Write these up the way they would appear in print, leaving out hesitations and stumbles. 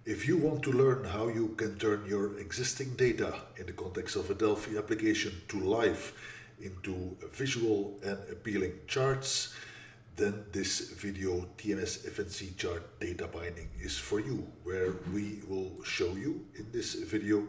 If you want to learn how you can turn your existing data in the context of a Delphi application to life into visual and appealing charts, then this video TMS FNC Chart data binding is for you, where we will show you in this video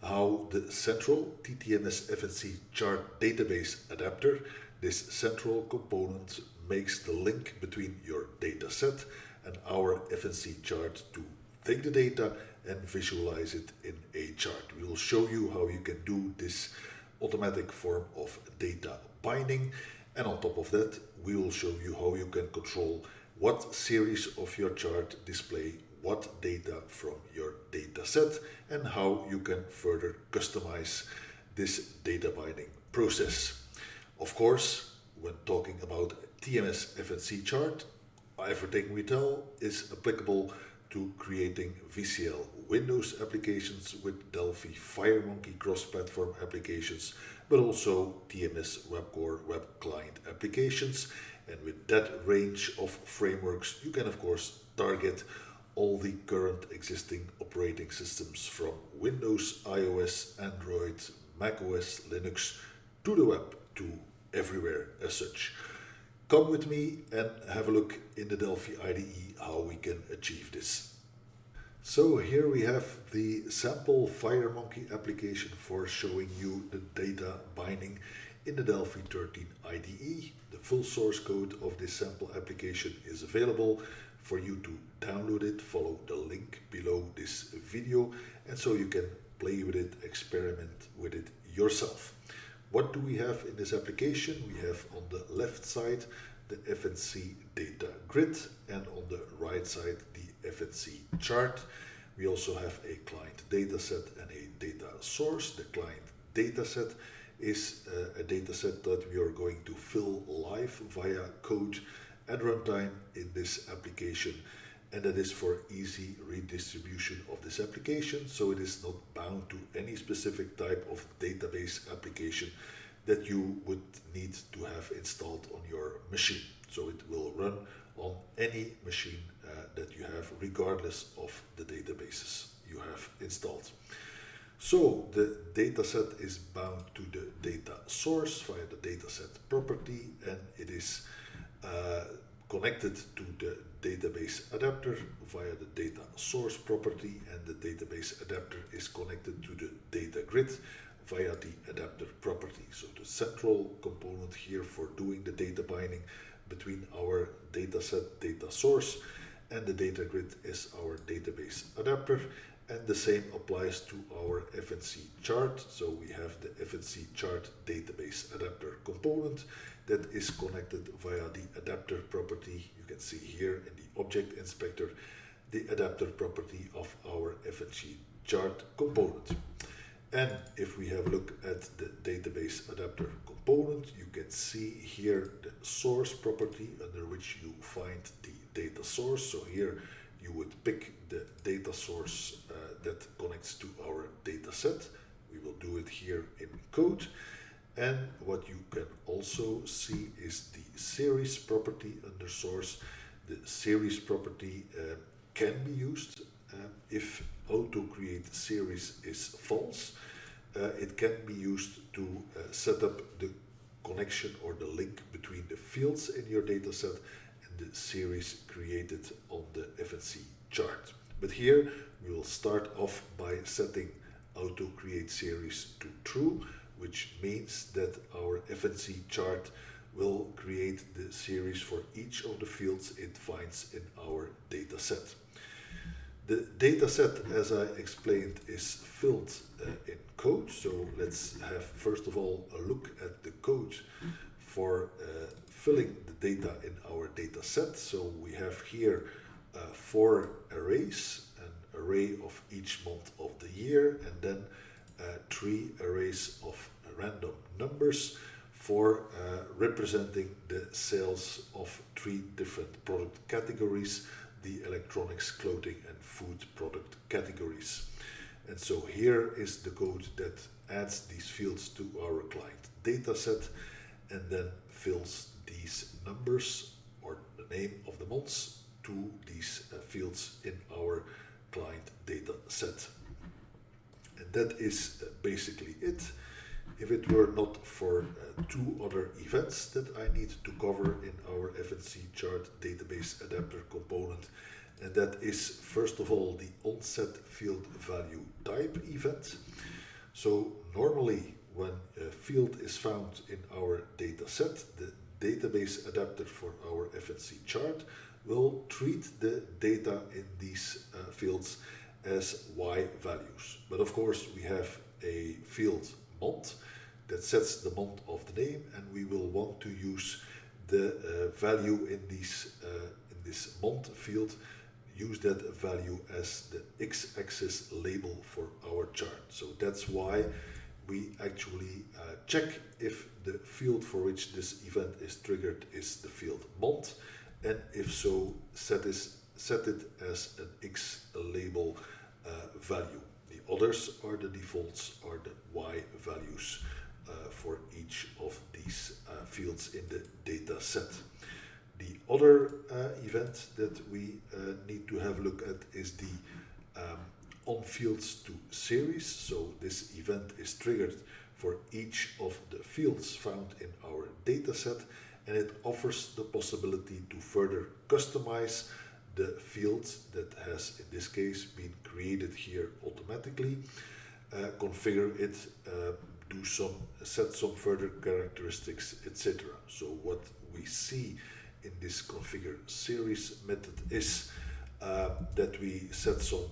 how the central TTMS FNC Chart database adapter, this central component, makes the link between your dataset and our FNC chart to take the data and visualize it in a chart. We will show you how you can do this automatic form of data binding, and on top of that we will show you how you can control what series of your chart display what data from your data set and how you can further customize this data binding process. Of course, when talking about TMS FNC chart, everything we tell is applicable to creating VCL Windows applications with Delphi FireMonkey cross-platform applications, but also TMS WEB Core web client applications. And with that range of frameworks, you can of course target all the current existing operating systems from Windows, iOS, Android, macOS, Linux, to the web, to everywhere as such. Come with me and have a look in the Delphi IDE how we can achieve this. So here we have the sample FireMonkey application for showing you the data binding in the Delphi 13 IDE. The full source code of this sample application is available for you to download it. Follow the link below this video, and so you can play with it, experiment with it yourself. What do we have in this application? We have on the left side the FNC data grid, and on the right side the FNC chart. We also have a client dataset and a data source. The client dataset is a dataset that we are going to fill live via code at runtime in this application, and that is for easy redistribution of this application, so it is not bound to any specific type of database application that you would need to have installed on your machine. So it will run on any machine that you have, regardless of the databases you have installed. So the dataset is bound to the data source via the dataset property, and it is connected to the database adapter via the data source property, and the database adapter is connected to the data grid via the adapter property. So the central component here for doing the data binding between our dataset data source and the data grid is our database adapter, and the same applies to our FNC chart. So we have the FNC chart database adapter component that is connected via the adapter property. You can see here in the object inspector the adapter property of our FNC chart component. And if we have a look at the database adapter component, you can see here the source property under which you find the data source. So here you would pick the data source that connects to our data set. We will do it here in code. And what you can also see is the series property under source. The series property can be used if auto create series is false. It can be used to set up the connection or the link between the fields in your dataset and the series created on the FNC chart. But here we will start off by setting auto create series to true, which means that our FNC chart will create the series for each of the fields it finds in our dataset. The dataset, as I explained, is filled in code. So let's have first of all a look at the code for filling the data in our dataset. So we have here 4 arrays, an array of each month of the year, and then 3 arrays of random numbers for representing the sales of 3 different product categories, the electronics, clothing and food product categories. And so here is the code that adds these fields to our client dataset and then fills these numbers or the name of the months to these fields in our client data set. And that is basically it. If it were not for two other events that I need to cover in our FNC chart database adapter component, and that is first of all the onset field value type event. So normally when a field is found in our data set, the database adapter for our FNC chart will treat the data in these fields as Y values. But of course we have a field month that sets the month of the name, and we will want to use the value in this month field, use that value as the x-axis label for our chart. So that's why we actually check if the field for which this event is triggered is the field month, and if so, set it as an x label value. The others are the defaults, are the Y values for each of these fields in the data set. The other event that we need to have a look at is the on fields to series. So this event is triggered for each of the fields found in our data set, and it offers the possibility to further customize the field that has in this case been created here automatically, configure it, set some further characteristics, etc. So what we see in this configure series method is that we set some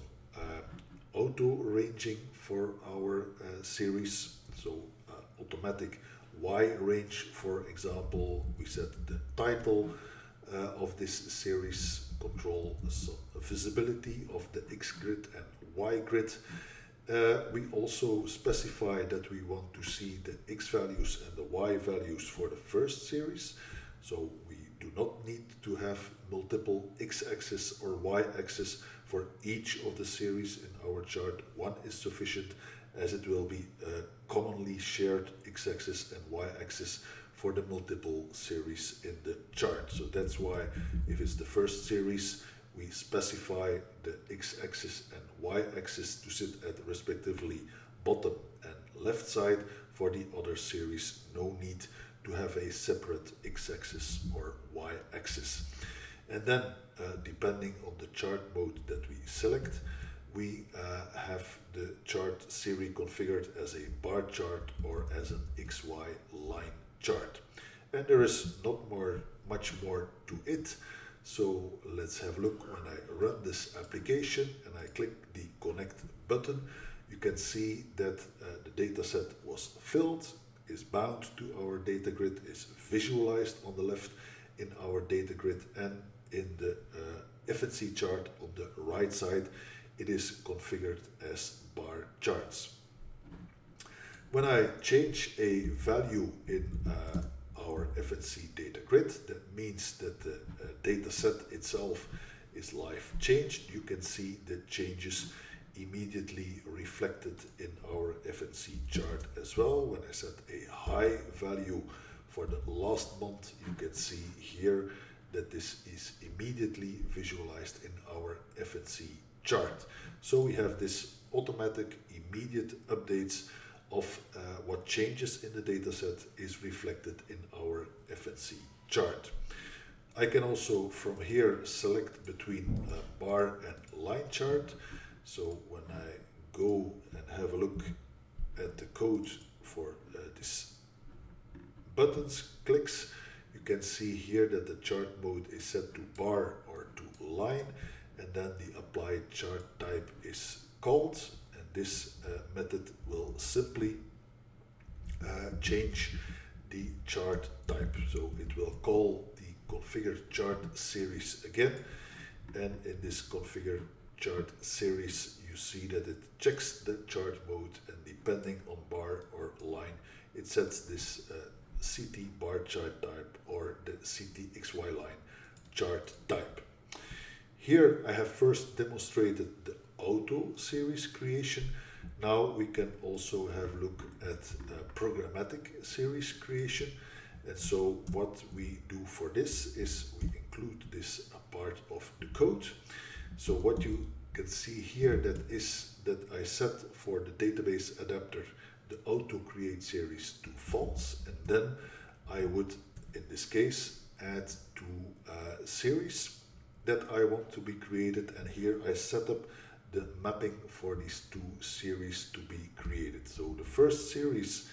auto ranging for our series. So automatic Y range, for example, we set the title of this series, control visibility of the X grid and Y grid. We also specify that we want to see the X values and the Y values for the first series. So we do not need to have multiple X-axis or Y-axis for each of the series in our chart. One is sufficient, as it will be a commonly shared X-axis and Y-axis for the multiple series in the chart. So that's why if it's the first series, we specify the X-axis and Y-axis to sit at respectively bottom and left side. For the other series, no need to have a separate X-axis or Y-axis. And then, depending on the chart mode that we select, we have the chart series configured as a bar chart or as an XY line chart. And there is not much more to it. So let's have a look. When I run this application and I click the connect button, you can see that the dataset was filled, is bound to our data grid, is visualized on the left in our data grid, and in the FNC chart on the right side, it is configured as bar charts. When I change a value in our FNC data grid, that means that the data set itself is live changed. You can see the changes immediately reflected in our FNC chart as well. When I set a high value for the last month, you can see here that this is immediately visualized in our FNC chart. So we have this automatic immediate updates of what changes in the dataset is reflected in our FNC chart. I can also from here select between bar and line chart. So when I go and have a look at the code for this buttons clicks, you can see here that the chart mode is set to bar or to line, and then the applied chart type is called, and this method will simply change the chart type. So it will call the configure chart series again, and in this configure chart series you see that it checks the chart mode, and depending on bar or line it sets this CT bar chart type or the CT XY line chart type. Here I have first demonstrated the auto series creation. Now we can also have a look at programmatic series creation. And so what we do for this is we include this a part of the code. So what you can see here that I set for the database adapter the auto create series to false, and then I would, in this case, add two series that I want to be created, and here I set up the mapping for these two series to be created. So the first series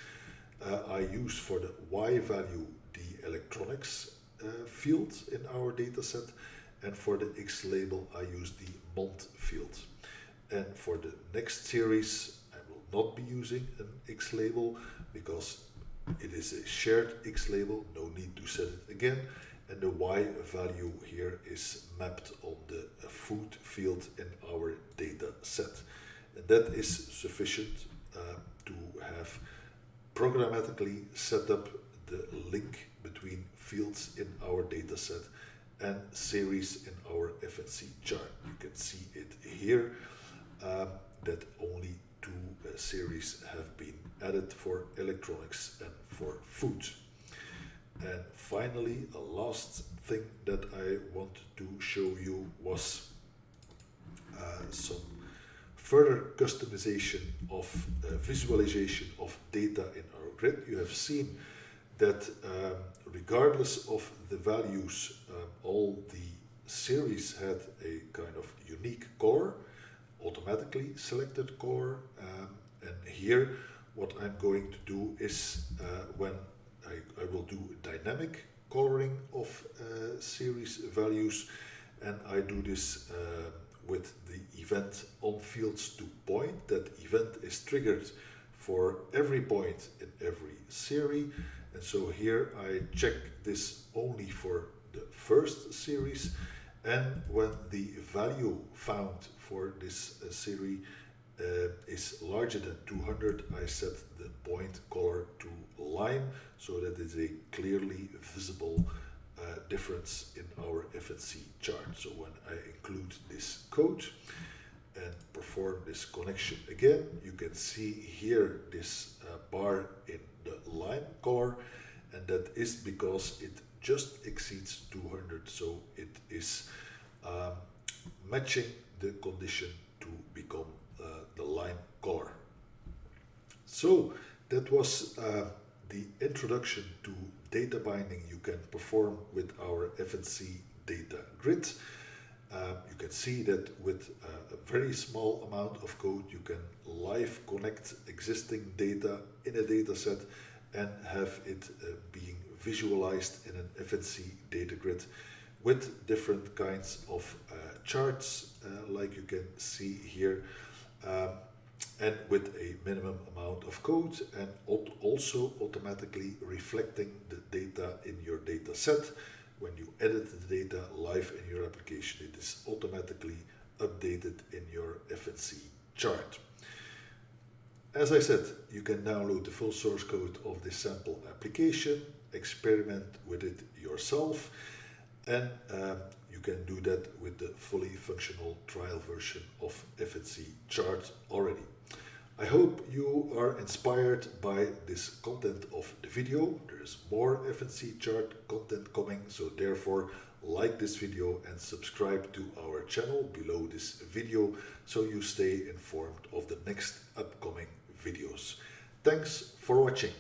I use for the Y value the electronics field in our dataset, and for the X label I use the month field. And for the next series I will not be using an X label because it is a shared X label, no need to set it again, and the Y value here is mapped on the food field in our data set. And that is sufficient to have programmatically set up the link between fields in our data set and series in our FNC chart. You can see it here that only two series have been added for electronics and for food. And finally, a last thing that I wanted to show you was some further customization of visualization of data in our grid. You have seen that regardless of the values, all the series had a kind of unique color, automatically selected color, and here what I'm going to do is when I will do dynamic coloring of series values, and I do this with the event on fields to point. That event is triggered for every point in every series, and so here I check this only for the first series, and when the value found for this series is larger than 200, I set the point color to lime, so that is a clearly visible difference in our FNC chart. So when I include this code and perform this connection again, you can see here this bar in the lime color, and that is because it just exceeds 200, so it is matching the condition to become the lime color. So that was the introduction to data binding you can perform with our FNC data grid. You can see that with a very small amount of code you can live connect existing data in a data set and have it being visualized in an FNC data grid with different kinds of charts like you can see here, and with a minimum amount of code, and also automatically reflecting the data in your data set. When you edit the data live in your application, it is automatically updated in your FNC chart. As I said, you can download the full source code of this sample application, experiment with it yourself, and you can do that with the fully functional trial version of FNC Chart already. I hope you are inspired by this content of the video. There is more FNC Chart content coming, so therefore like this video and subscribe to our channel below this video so you stay informed of the next upcoming videos. Thanks for watching.